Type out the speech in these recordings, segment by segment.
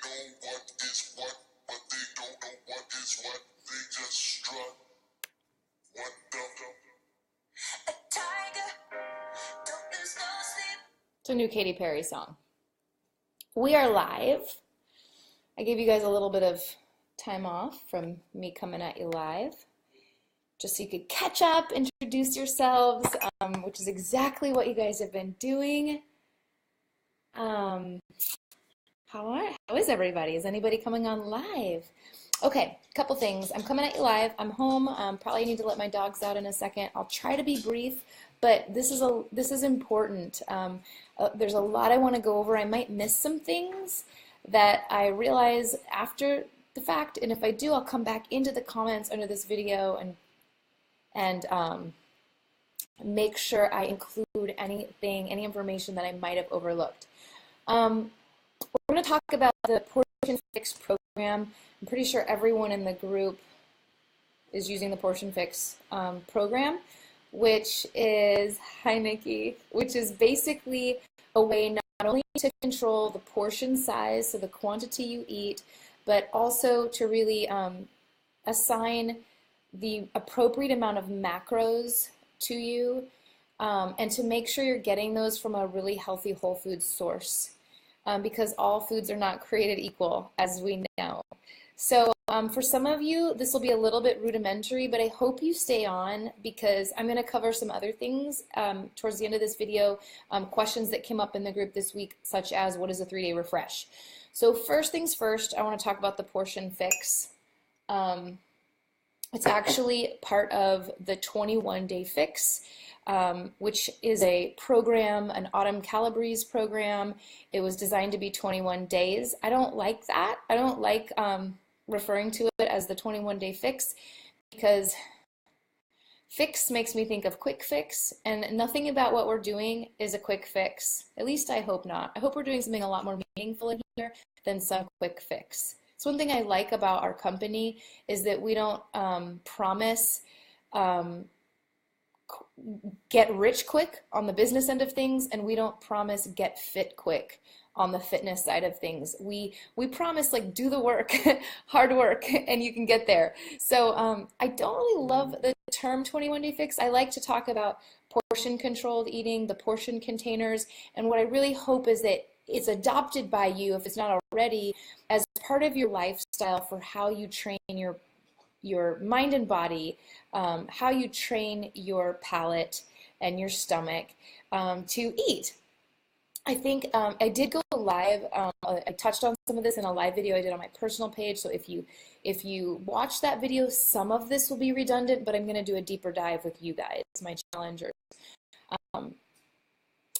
what is what, but they don't know what is what. They just strut. What the? A tiger, don't lose no sleep. It's a new Katy Perry song. We are live. I gave you guys a little bit of time off from me coming at you live, just so you could catch up, introduce yourselves, which is exactly what you guys have been doing. How is everybody? Is anybody coming on live? Okay, couple things. I'm coming at you live. I'm home. Probably need to let my dogs out in a second. I'll try to be brief, but this is important. There's a lot I want to go over. I might miss some things that I realize after the fact, and if I do, I'll come back into the comments under this video and make sure I include any information that I might have overlooked. We're going to talk about the Portion Fix program. I'm pretty sure everyone in the group is using the Portion Fix program, which is, hi Nikki, which is basically a way not only to control the portion size, so the quantity you eat, but also to really assign the appropriate amount of macros to you, and to make sure you're getting those from a really healthy whole food source, because all foods are not created equal, as we know. So for some of you, this will be a little bit rudimentary, but I hope you stay on, because I'm going to cover some other things towards the end of this video, questions that came up in the group this week, such as what is a 3-day refresh. So first things first, I want to talk about the Portion Fix. It's actually part of the 21-day fix, which is a program, an Autumn Calabrese program. It was designed to be 21 days. I don't like that. I don't like referring to it as the 21-day fix, because fix makes me think of quick fix, and nothing about what we're doing is a quick fix. At least I hope not. I hope we're doing something a lot more meaningful in here than some quick fix. So one thing I like about our company is that we don't promise get rich quick on the business end of things, and we don't promise get fit quick on the fitness side of things. We promise, like, do the work, hard work, and you can get there. So I don't really love the term 21-day fix. I like to talk about portion controlled eating, the portion containers, and what I really hope is that it's adopted by you, if it's not already, as part of your lifestyle for how you train your mind and body, how you train your palate and your stomach to eat. I think I did go live. I touched on some of this in a live video I did on my personal page. So if you watch that video, some of this will be redundant, but I'm going to do a deeper dive with you guys, my challengers.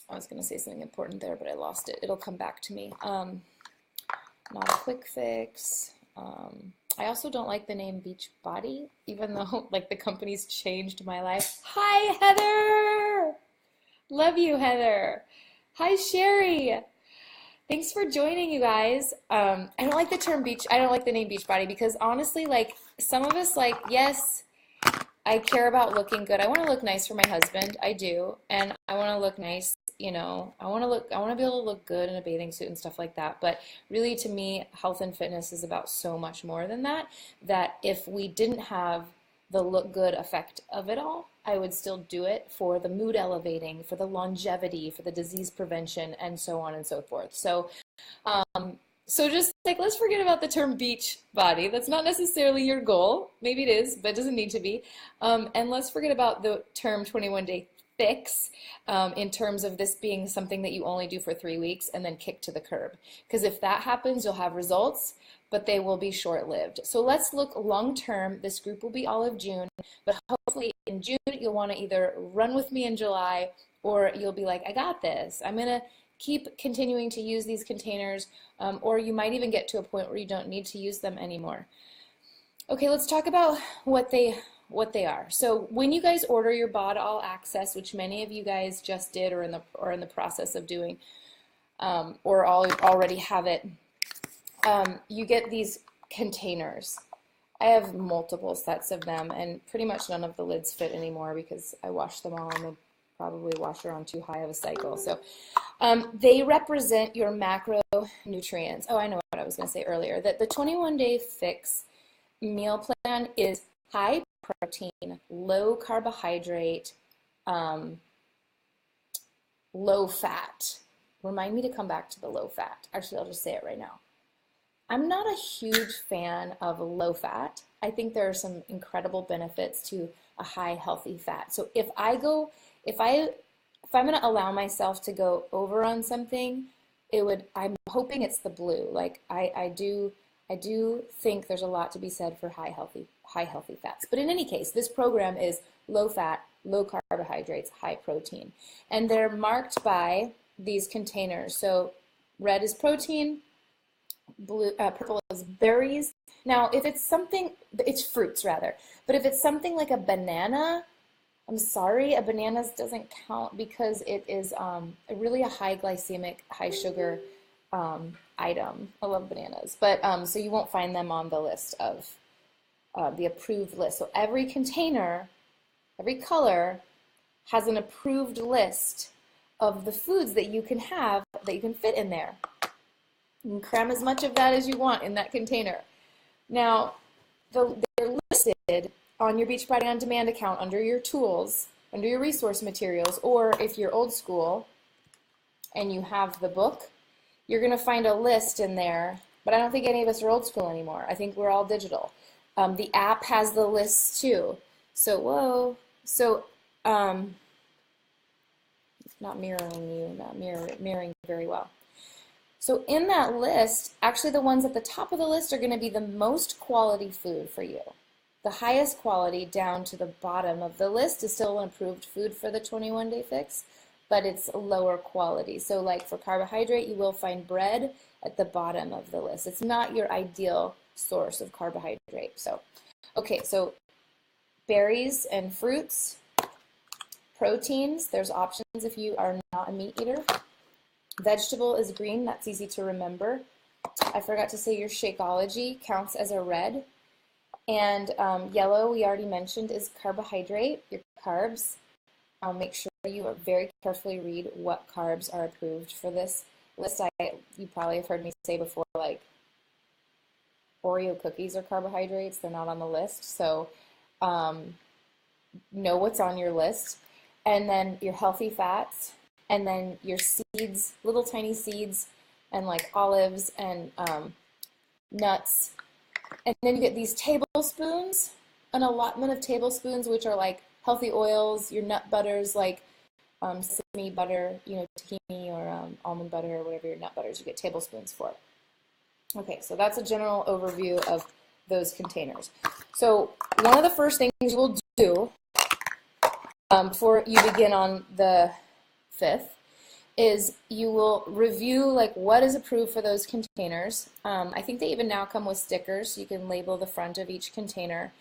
I was going to say something important there, but I lost it. It'll come back to me. Not a quick fix. I also don't like the name Beachbody, even though, like, the company's changed my life. Hi, Heather! Love you, Heather. Hi, Sherry. Thanks for joining, you guys. I don't like the term I don't like the name Beachbody, because honestly, like, some of us, like, yes, I care about looking good. I want to look nice for my husband. I do. And I want to look nice, you know. I want to be able to look good in a bathing suit and stuff like that. But really, to me, health and fitness is about so much more than that, that if we didn't have the look good effect of it all, I would still do it for the mood elevating, for the longevity, for the disease prevention, and so on and so forth. So, so just, like, let's forget about the term beach body. That's not necessarily your goal. Maybe it is, but it doesn't need to be. And let's forget about the term 21-day fix in terms of this being something that you only do for 3 weeks and then kick to the curb. Because if that happens, you'll have results, but they will be short-lived. So let's look long-term. This group will be all of June, but hopefully in June you'll want to either run with me in July, or you'll be like, I got this. I'm going to keep continuing to use these containers, or you might even get to a point where you don't need to use them anymore. Okay, let's talk about what they are. So when you guys order your BOD All Access, which many of you guys just did or in the process of doing, or already have it, you get these containers. I have multiple sets of them, and pretty much none of the lids fit anymore because I washed them all, and they probably wash around too high of a cycle. So they represent your macros nutrients. Oh, I know what I was going to say earlier, that the 21-day fix meal plan is high protein, low carbohydrate, low fat. Remind me to come back to the low fat. Actually, I'll just say it right now. I'm not a huge fan of low fat. I think there are some incredible benefits to a high healthy fat. So if I'm going to allow myself to go over on something, I'm hoping it's the blue. Like I do think there's a lot to be said for high healthy fats. But in any case, this program is low fat, low carbohydrates, high protein. And they're marked by these containers. So red is protein, purple is berries. Now, if it's something, it's fruits rather, but if it's something like a banana, I'm sorry, a banana doesn't count because it is really a high glycemic, high sugar item. I love bananas, but so you won't find them on the list of the approved list. So every container, every color has an approved list of the foods that you can have, that you can fit in there. You can cram as much of that as you want in that container. Now, they're listed on your Beachbody On Demand account under your tools, under your resource materials, or if you're old school and you have the book, you're going to find a list in there, but I don't think any of us are old school anymore. I think we're all digital. The app has the lists too. So, not mirroring you, not mirroring very well. So in that list, actually the ones at the top of the list are going to be the most quality food for you. The highest quality down to the bottom of the list is still an approved food for the 21-day fix, but it's lower quality. So like for carbohydrate, you will find bread at the bottom of the list. It's not your ideal source of carbohydrate. So, okay, so berries and fruits, proteins, there's options if you are not a meat eater. Vegetable is green, that's easy to remember. I forgot to say your Shakeology counts as a red. And yellow, we already mentioned, is carbohydrate, your carbs. Make sure you very carefully read what carbs are approved for this list. You probably have heard me say before, like Oreo cookies are carbohydrates. They're not on the list. So know what's on your list. And then your healthy fats. And then your seeds, little tiny seeds, and like olives and nuts. And then you get these tablespoons, an allotment of tablespoons, which are like healthy oils, your nut butters, like sesame butter, tahini or almond butter or whatever your nut butters, you get tablespoons for. Okay, so that's a general overview of those containers. So one of the first things you will do before you begin on the 5th is you will review like what is approved for those containers. I think they even now come with stickers so you can label the front of each container.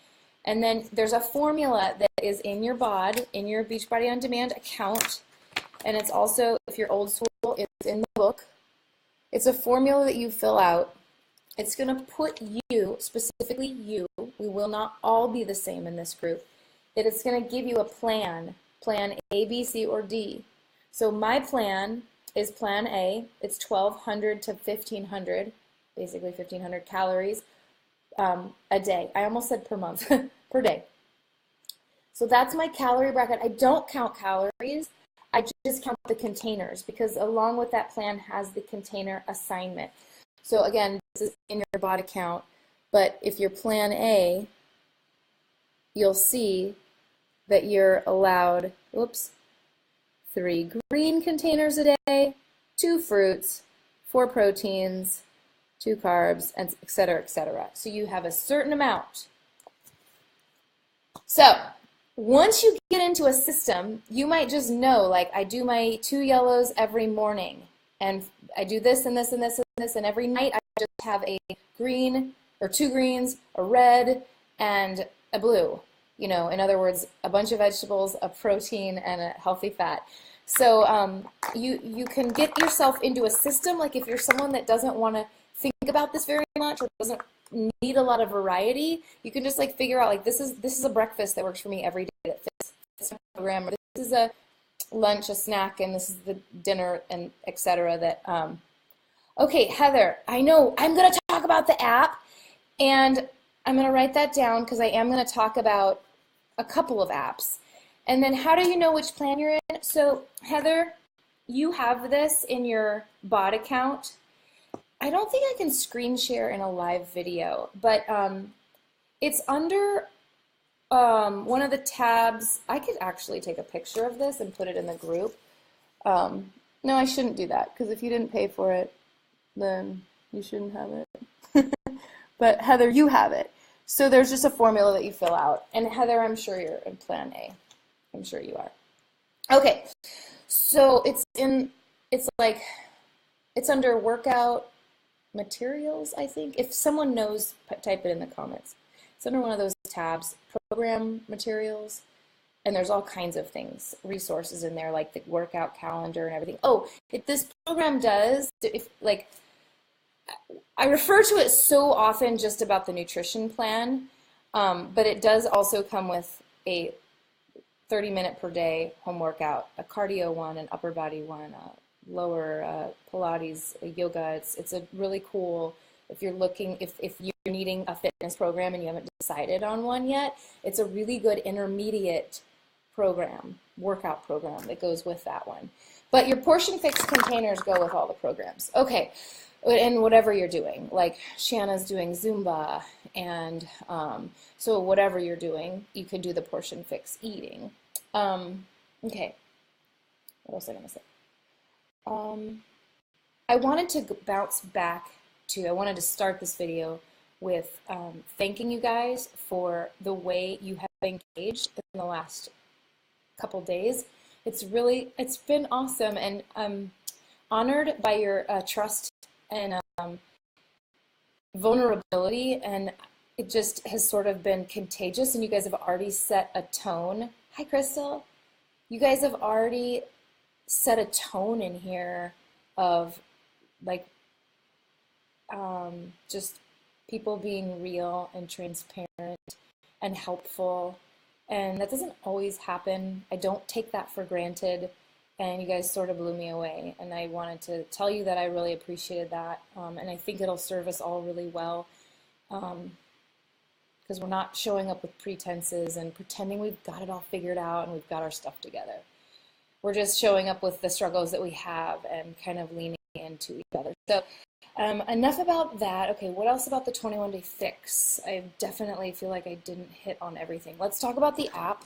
And then there's a formula that is in your bod, in your Beachbody On Demand account, and it's also, if you're old school, it's in the book. It's a formula that you fill out. It's going to put you, specifically you, we will not all be the same in this group, that it's going to give you a plan A, B, C, or D. So my plan is plan A. It's 1,200 to 1,500, basically 1,500 calories a day. I almost said per month, per day. So that's my calorie bracket. I don't count calories. I just count the containers because along with that plan has the container assignment. So again, this is in your bod account, but if you're plan A, you'll see that you're allowed, 3 green containers a day, 2 fruits, 4 proteins, 2 carbs, and et cetera, et cetera. So you have a certain amount. So once you get into a system, you might just know, like I do my 2 yellows every morning, and I do this and this and this and this, and every night I just have a green or 2 greens, a red, and a blue. In other words, a bunch of vegetables, a protein, and a healthy fat. So you can get yourself into a system, like if you're someone that doesn't want to think about this very much or doesn't need a lot of variety, you can just like figure out like this is a breakfast that works for me every day that fits my program, or this is a lunch, a snack, and this is the dinner, and etc. that Okay, Heather, I know I'm going to talk about the app, and I'm going to write that down because I am going to talk about a couple of apps. And then how do you know which plan you're in? So, Heather, you have this in your bot account. I don't think I can screen share in a live video, but it's under one of the tabs. I could actually take a picture of this and put it in the group. No, I shouldn't do that because if you didn't pay for it, then you shouldn't have it. But Heather, you have it. So there's just a formula that you fill out. And Heather, I'm sure you're in Plan A. I'm sure you are. Okay, so it's under workout materials, I think. If someone knows, type it in the comments. It's under one of those tabs, program materials, and there's all kinds of things, resources in there, like the workout calendar and everything. Oh, this program does, if like, I refer to it so often just about the nutrition plan, but it does also come with a 30-minute per day home workout, a cardio one, an upper body one, a lower Pilates, a yoga. It's a really cool, if you're looking, if you're needing a fitness program and you haven't decided on one yet, it's a really good intermediate program, workout program that goes with that one. But your portion fix containers go with all the programs. Okay, and whatever you're doing, like Shanna's doing Zumba, and so whatever you're doing, you could do the portion fix eating. Okay, what else am I gonna say? I wanted to bounce back to, I wanted to start this video with thanking you guys for the way you have engaged in the last couple days. It's been awesome, and I'm honored by your trust and vulnerability, and it just has sort of been contagious, and you guys have already set a tone. Hi, Crystal. You guys have already set a tone in here of like just people being real and transparent and helpful, and that doesn't always happen. I don't take that for granted, and you guys sort of blew me away, and I wanted to tell you that I really appreciated that, and I think it'll serve us all really well, because we're not showing up with pretenses and pretending we've got it all figured out and we've got our stuff together. We're just showing up with the struggles that we have and kind of leaning into each other. So enough about that. Okay, what else about the 21-day fix? I definitely feel like I didn't hit on everything. Let's talk about the app.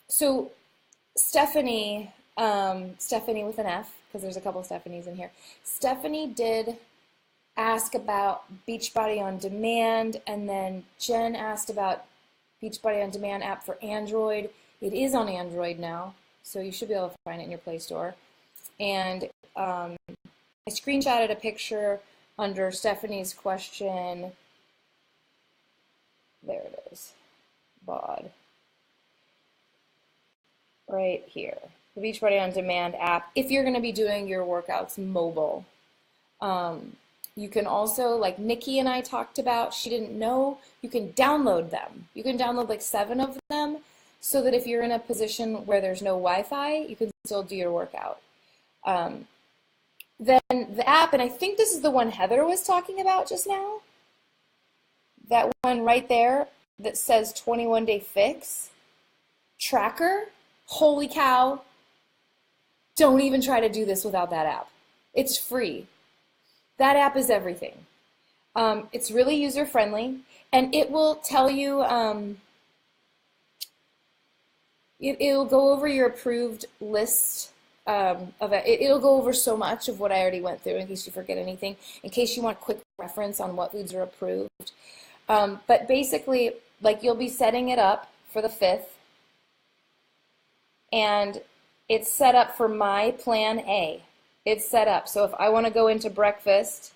So Stephanie with an F, because there's a couple of Stephanies in here. Stephanie did ask about Beachbody On Demand, and then Jen asked about Beachbody On Demand app for Android. It is on Android now, so you should be able to find it in your Play Store. And I screenshotted a picture under Stephanie's question. There it is. BOD. Right here. The Beachbody On Demand app. If you're going to be doing your workouts mobile. You can also, like Nikki and I talked about, she didn't know, you can download them. You can download like 7 of them, so that if you're in a position where there's no Wi-Fi, you can still do your workout. Then the app, and I think this is the one Heather was talking about just now, that one right there that says 21-day fix, tracker, holy cow, don't even try to do this without that app. It's free. That app is everything. It's really user-friendly, and it will tell you, it'll go over your approved list of it. It'll go over so much of what I already went through in case you forget anything, in case you want quick reference on what foods are approved. But basically, like you'll be setting it up for the 5th, and it's set up for my plan A. It's set up. So if I want to go into breakfast,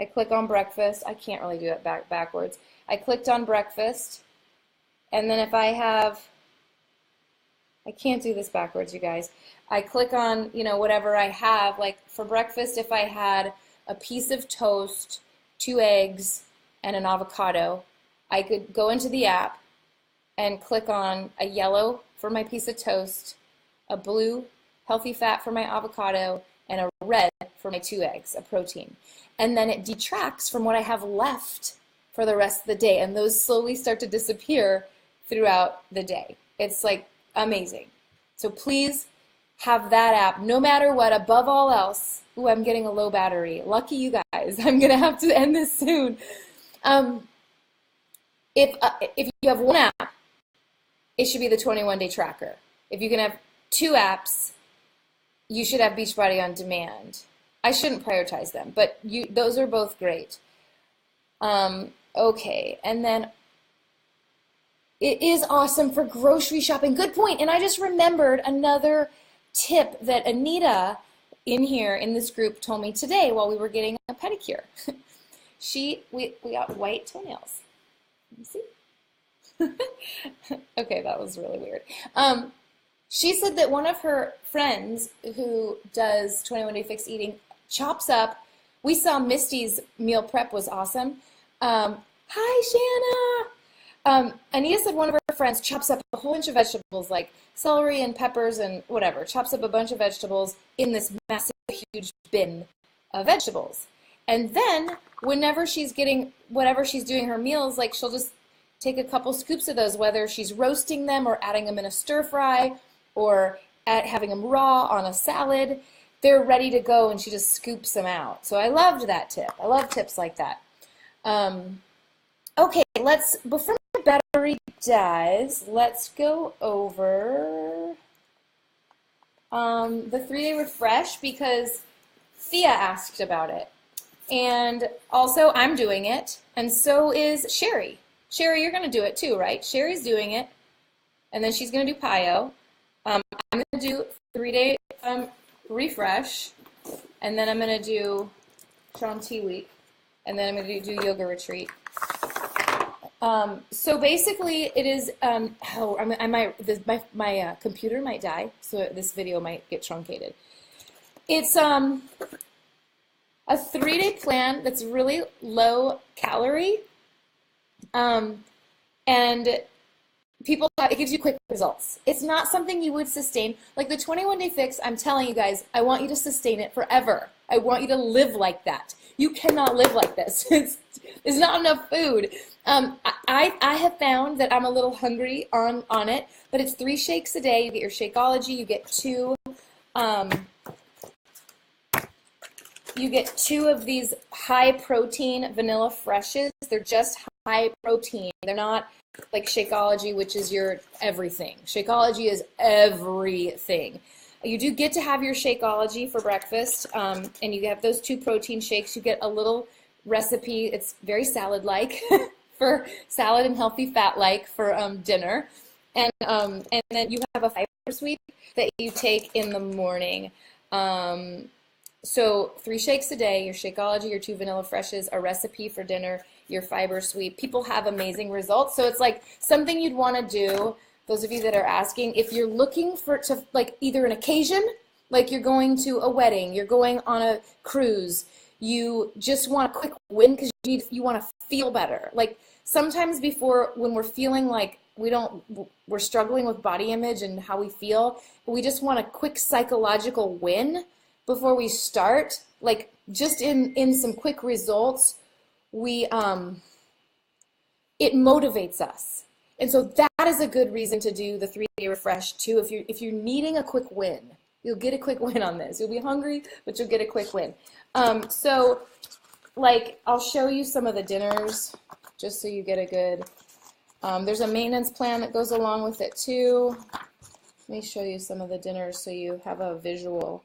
I click on breakfast. I can't really do it backwards. I clicked on breakfast, and then if I have, I can't do this backwards, you guys. I click on, whatever I have. Like for breakfast, if I had a piece of toast, 2 eggs, and an avocado, I could go into the app and click on a yellow for my piece of toast, a blue healthy fat for my avocado, and a red for my 2 eggs, a protein. And then it detracts from what I have left for the rest of the day. And those slowly start to disappear throughout the day. It's like amazing. So please have that app, no matter what, above all else. Ooh, I'm getting a low battery. Lucky you guys. I'm going to have to end this soon. If you have one app, it should be the 21-day tracker. If you can have 2 apps, you should have Beachbody On Demand. I shouldn't prioritize them, but those are both great. Okay, and then it is awesome for grocery shopping. Good point. And I just remembered another tip that Anita in here in this group told me today while we were getting a pedicure. We got white toenails. Let me see. Okay, that was really weird. She said that one of her friends who does 21-day fixed eating chops up. We saw Misty's meal prep was awesome. Hi, Shanna. Anita said one of her friends chops up a whole bunch of vegetables like celery and peppers and whatever, chops up a bunch of vegetables in this massive, huge bin of vegetables. And then whenever she's getting whatever she's doing her meals, like she'll just take a couple scoops of those, whether she's roasting them or adding them in a stir fry or having them raw on a salad. They're ready to go and she just scoops them out. So I loved that tip. I love tips like that. Okay, before my battery dies, let's go over the 3-day refresh because Thea asked about it. And also I'm doing it, and so is Sherry. Sherry, you're going to do it too, right? Sherry's doing it, and then she's going to do Pio. I'm going to do 3-day refresh, and then I'm going to do Shanti week, and then I'm going to do yoga retreat. So basically, it is. My computer might die, so this video might get truncated. It's a 3-day plan that's really low calorie, and it gives you quick results. It's not something you would sustain. Like the 21-day fix, I'm telling you guys, I want you to sustain it forever. I want you to live like that. You cannot live like this. There's not enough food. I have found that I'm a little hungry on it, but it's 3 shakes a day. You get your Shakeology. You get 2 of these high protein vanilla freshes. They're just high protein. They're not like Shakeology, which is your everything. Shakeology is everything. You do get to have your Shakeology for breakfast, and you have those 2 protein shakes. You get a little recipe. It's very salad-like for salad and healthy fat-like for dinner. And then you have a fiber sweep that you take in the morning. So 3 shakes a day, your Shakeology, your 2 vanilla freshes, a recipe for dinner, your fiber sweep. People have amazing results. So it's like something you'd want to do, those of you that are asking, if you're looking to like either an occasion, like you're going to a wedding, you're going on a cruise, you just want a quick win because you want to feel better. Like sometimes when we're feeling like we're struggling with body image and how we feel, we just want a quick psychological win before we start, like just in some quick results, it motivates us. And so that is a good reason to do the 3-day refresh too. If you're needing a quick win, you'll get a quick win on this. You'll be hungry, but you'll get a quick win. So like I'll show you some of the dinners just so you get a good, there's a maintenance plan that goes along with it too. Let me show you some of the dinners so you have a visual.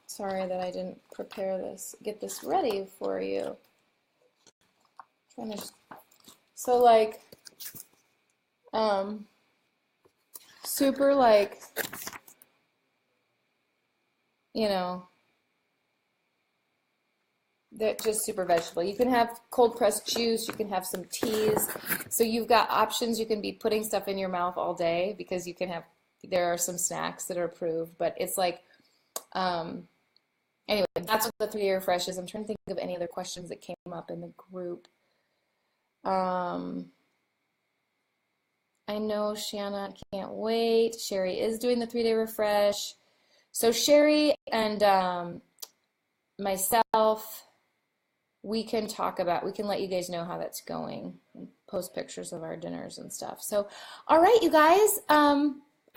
Sorry that I didn't get this ready for you. So like, super like, they're just super vegetable. You can have cold pressed juice, you can have some teas. So you've got options. You can be putting stuff in your mouth all day because there are some snacks that are approved, but it's like, anyway, that's what the 3-day refresh is. I'm trying to think of any other questions that came up in the group. I know Shanna can't wait. Sherry is doing the 3-day refresh. So Sherry and myself, we can let you guys know how that's going. Post pictures of our dinners and stuff. So, all right, you guys.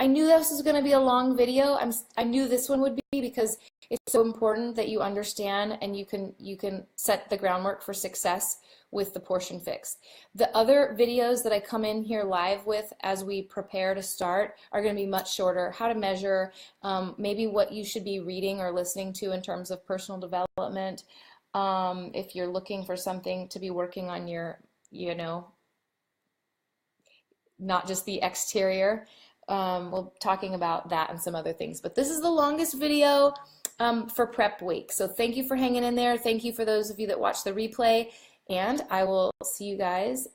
I knew this was going to be a long video. I knew this one would be because it's so important that you understand and you can set the groundwork for success with the portion fix. The other videos that I come in here live with as we prepare to start are going to be much shorter. How to measure, maybe what you should be reading or listening to in terms of personal development. If you're looking for something to be working on your, not just the exterior. We'll talking about that and some other things. But this is the longest video for prep week. So thank you for hanging in there. Thank you for those of you that watch the replay. And I will see you guys